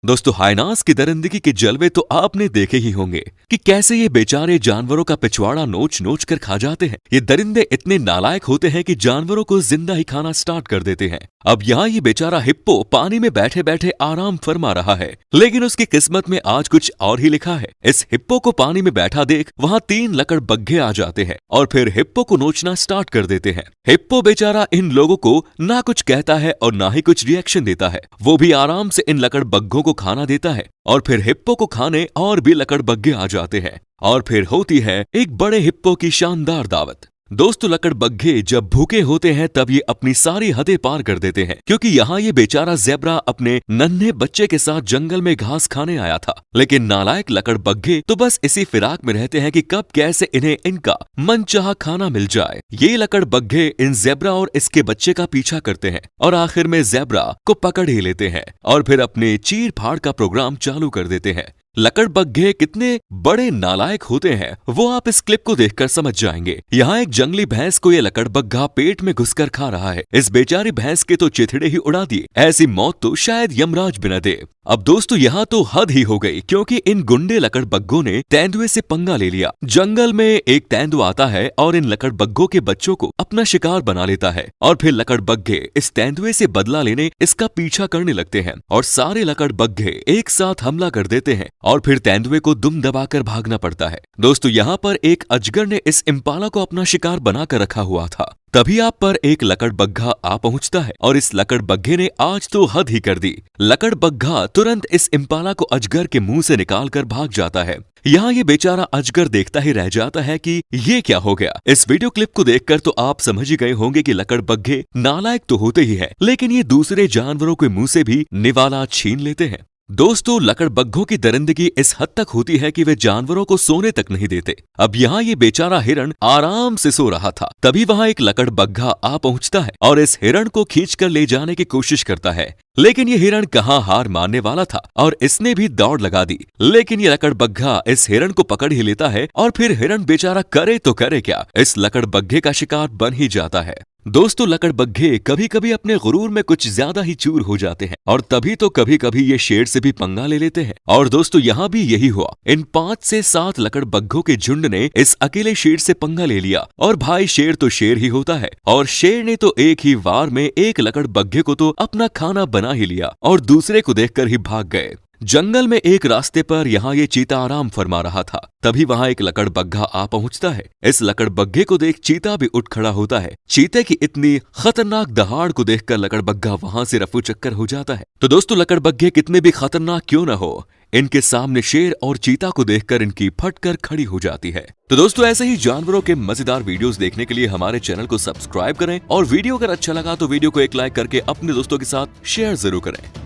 दोस्तों हाइनास की दरिंदगी के जलवे तो आपने देखे ही होंगे कि कैसे ये बेचारे जानवरों का पिछवाड़ा नोच नोच कर खा जाते हैं। ये दरिंदे इतने नालायक होते हैं कि जानवरों को जिंदा ही खाना स्टार्ट कर देते हैं। अब यहाँ ये बेचारा हिप्पो पानी में बैठे बैठे आराम फरमा रहा है, लेकिन उसकी किस्मत में आज कुछ और ही लिखा है। इस हिप्पो को पानी में बैठा देख वहाँ 3 लकड़बग्घे आ जाते हैं और फिर हिप्पो को नोचना स्टार्ट कर देते हैं। हिप्पो बेचारा इन लोगों को ना कुछ कहता है और ना ही कुछ रिएक्शन देता है। वो भी आराम से इन लकड़बग्घों को खाना देता है और फिर हिप्पो को खाने और भी लकड़बग्घे आ जाते हैं और फिर होती है एक बड़े हिप्पो की शानदार दावत। दोस्तों लकड़बग्घे जब भूखे होते हैं तब ये अपनी सारी हदें पार कर देते हैं, क्योंकि यहाँ ये बेचारा ज़ेब्रा अपने नन्हे बच्चे के साथ जंगल में घास खाने आया था। लेकिन नालायक लकड़बग्घे तो बस इसी फिराक में रहते हैं कि कब कैसे इन्हें इनका मनचाहा खाना मिल जाए। ये लकड़बग्घे इन ज़ेब्रा और इसके बच्चे का पीछा करते हैं और आखिर में ज़ेब्रा को पकड़ ही लेते हैं और फिर अपने चीर फाड़ का प्रोग्राम चालू कर देते हैं। लकड़बग्घे कितने बड़े नालायक होते हैं वो आप इस क्लिप को देखकर समझ जाएंगे। यहाँ एक जंगली भैंस को ये लकड़बग्घा पेट में घुसकर खा रहा है। इस बेचारी भैंस के तो चिथड़े ही उड़ा दिए। ऐसी मौत तो शायद यमराज भी न दे। अब दोस्तों यहाँ तो हद ही हो गई, क्योंकि इन गुंडे लकड़बग्घों ने तेंदुए से पंगा ले लिया। जंगल में एक तेंदुआ आता है और इन लकड़बग्घों के बच्चों को अपना शिकार बना लेता है और फिर लकड़बग्घे इस तेंदुए से बदला लेने इसका पीछा करने लगते हैं और सारे लकड़बग्घे एक साथ हमला कर देते हैं और फिर तेंदुए को दुम दबाकर भागना पड़ता है। दोस्तों यहाँ पर एक अजगर ने इस इम्पाला को अपना शिकार बनाकर रखा हुआ था। तभी आप पर एक लकड़बग्घा आ पहुंचता है और इस लकड़बग्घे ने आज तो हद ही कर दी। लकड़बग्घा तुरंत इस इम्पाला को अजगर के मुंह से निकालकर भाग जाता है। यहाँ ये बेचारा अजगर देखता ही रह जाता है कि ये क्या हो गया। इस वीडियो क्लिप को देखकर तो आप समझ ही गए होंगे कि लकड़बग्घे नालायक तो होते ही हैं, लेकिन ये दूसरे जानवरों के मुंह से भी निवाला छीन लेते हैं। दोस्तों लकड़बग्घों की दरिंदगी इस हद तक होती है कि वे जानवरों को सोने तक नहीं देते। अब यहाँ ये बेचारा हिरण आराम से सो रहा था, तभी वहाँ एक लकड़बग्घा आ पहुँचता है और इस हिरण को खींचकर ले जाने की कोशिश करता है। लेकिन ये हिरण कहाँ हार मानने वाला था और इसने भी दौड़ लगा दी। लेकिन ये लकड़बग्घा इस हिरण को पकड़ ही लेता है और फिर हिरण बेचारा करे तो करे क्या, इस लकड़बग्घे का शिकार बन ही जाता है। दोस्तों लकड़बग्घे कभी कभी अपने गुरूर में कुछ ज्यादा ही चूर हो जाते हैं और तभी तो कभी कभी ये शेर से भी पंगा ले लेते हैं। और दोस्तों यहाँ भी यही हुआ। इन 5 से 7 लकड़बग्घों के झुंड ने इस अकेले शेर से पंगा ले लिया और भाई शेर तो शेर ही होता है और शेर ने तो एक ही वार में एक लकड़बग्घे को तो अपना खाना बना ही लिया और दूसरे को देखकर ही भाग गए। जंगल में एक रास्ते पर यहाँ ये चीता आराम फरमा रहा था, तभी वहाँ एक लकड़बग्घा आ पहुँचता है। इस लकड़बग्घे को देख चीता भी उठ खड़ा होता है। चीते की इतनी खतरनाक दहाड़ को देखकर लकड़बग्घा वहाँ से रफू चक्कर हो जाता है। तो दोस्तों लकड़बग्घे कितने भी खतरनाक क्यों न हो, इनके सामने शेर और चीता को देखकर इनकी फटकर खड़ी हो जाती है। तो दोस्तों ऐसे ही जानवरों के मजेदार वीडियोस देखने के लिए हमारे चैनल को सब्सक्राइब करें और वीडियो अगर अच्छा लगा तो वीडियो को एक लाइक करके अपने दोस्तों के साथ शेयर जरूर करें।